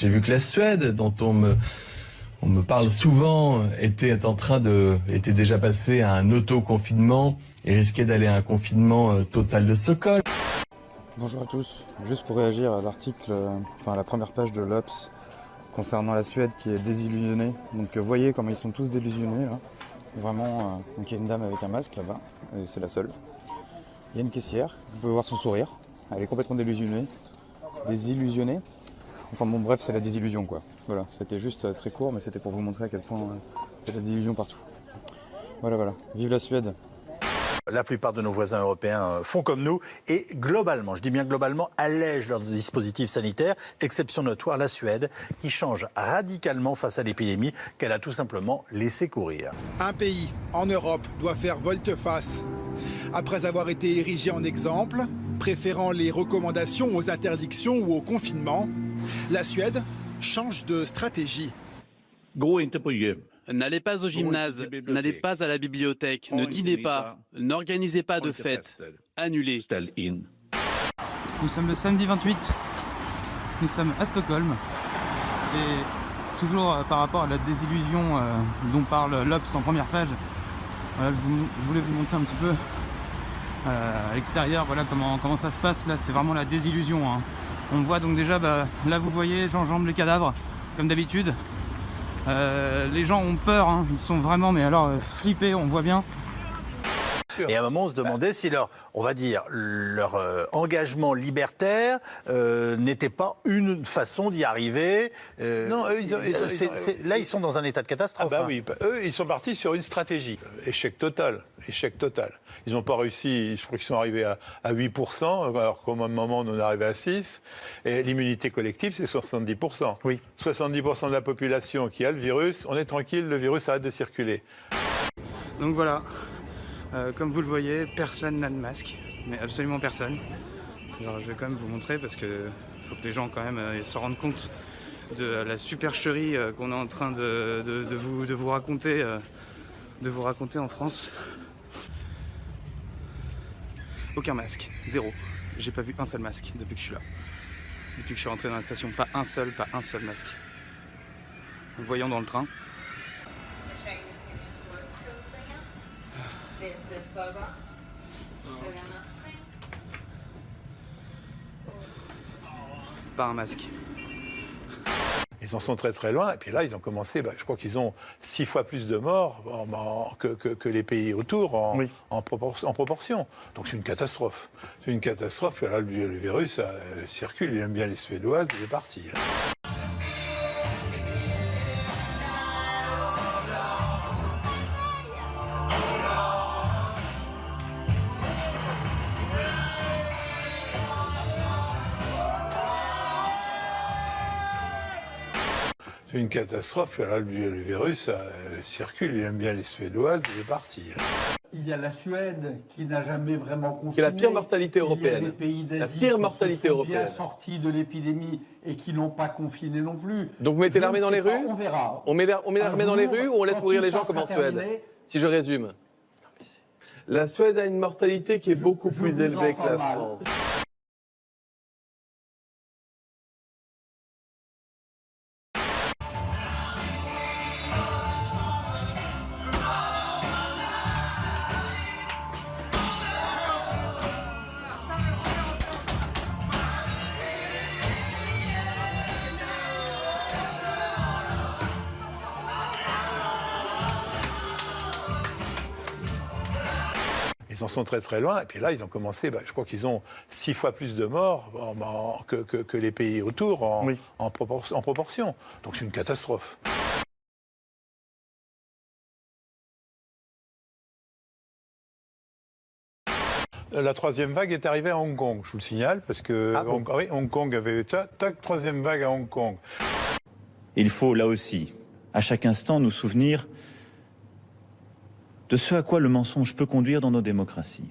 J'ai vu que la Suède, dont on me parle souvent, était déjà passée à un auto-confinement et risquait d'aller à un confinement total de Stockholm. Bonjour à tous, juste pour réagir à l'article, à la première page de l'Obs concernant la Suède qui est désillusionnée. Donc vous voyez comment ils sont tous désillusionnés là. Vraiment, donc il y a une dame avec un masque là-bas, et c'est la seule. Il y a une caissière, vous pouvez voir son sourire, elle est complètement désillusionnée. Enfin bon bref, c'est la désillusion quoi. Voilà, c'était juste très court, mais c'était pour vous montrer à quel point c'est la désillusion partout. Voilà, vive la Suède. La plupart de nos voisins européens font comme nous et globalement, je dis bien globalement, allègent leurs dispositifs sanitaires, exception notoire la Suède qui change radicalement face à l'épidémie qu'elle a tout simplement laissé courir. Un pays en Europe doit faire volte-face. Après avoir été érigé en exemple, préférant les recommandations aux interdictions ou au confinement, la Suède change de stratégie. N'allez pas au gymnase, n'allez pas à la bibliothèque, ne dînez pas, n'organisez pas de fêtes, annulez. Nous sommes le samedi 28, nous sommes à Stockholm et toujours par rapport à la désillusion dont parle l'Obs en première page, voilà, je voulais vous montrer un petit peu à l'extérieur voilà, comment ça se passe. Là c'est vraiment la désillusion, hein. On voit donc déjà, là vous voyez, j'enjambe les cadavres comme d'habitude. Les gens ont peur, hein. Ils sont vraiment, mais alors flippés, on voit bien. Et à un moment, on se demandait si leur engagement libertaire n'était pas une façon d'y arriver. Non, là, ils sont dans un état de catastrophe. Ah bah oui, eux, ils sont partis sur une stratégie. Échec total. Ils n'ont pas réussi, je crois qu'ils sont arrivés à 8%, alors qu'au même moment, on en est arrivé à 6%. Et l'immunité collective, c'est 70%. Oui. 70% de la population qui a le virus, on est tranquille, le virus arrête de circuler. Donc voilà, comme vous le voyez, personne n'a de masque, mais absolument personne. Alors, je vais quand même vous montrer parce que faut que les gens quand même se rendent compte de la supercherie qu'on est en train de vous raconter en France. Aucun masque, zéro. J'ai pas vu un seul masque depuis que je suis là. Depuis que je suis rentré dans la station, pas un seul masque. En voyant dans le train. Pas un masque. Ils en sont très très loin, et puis là ils ont commencé, je crois qu'ils ont 6 fois plus de morts que les pays autour en proportion. Donc c'est une catastrophe. C'est une catastrophe, là, le virus circule, il aime bien les Suédoises, il est parti. C'est une catastrophe, là, le virus circule, il aime bien les Suédoises, il est parti. Il y a la Suède qui n'a jamais vraiment confiné. C'est la pire mortalité européenne. Il y a des pays d'Asie qui sont bien sortis de l'épidémie et qui n'ont pas confiné non plus. Donc vous mettez l'armée dans les rues? On verra. On met l'armée dans les rues ou on laisse mourir les gens comme en Suède? Si je résume. La Suède a une mortalité qui est beaucoup plus élevée que la France. Ils en sont très très loin, et puis là ils ont commencé, je crois qu'ils ont 6 fois plus de morts que les pays autour en proportion. Donc c'est une catastrophe. La troisième vague est arrivée à Hong Kong, je vous le signale, parce que Hong Kong avait troisième vague à Hong Kong. Il faut là aussi, à chaque instant, nous souvenir de ce à quoi le mensonge peut conduire dans nos démocraties.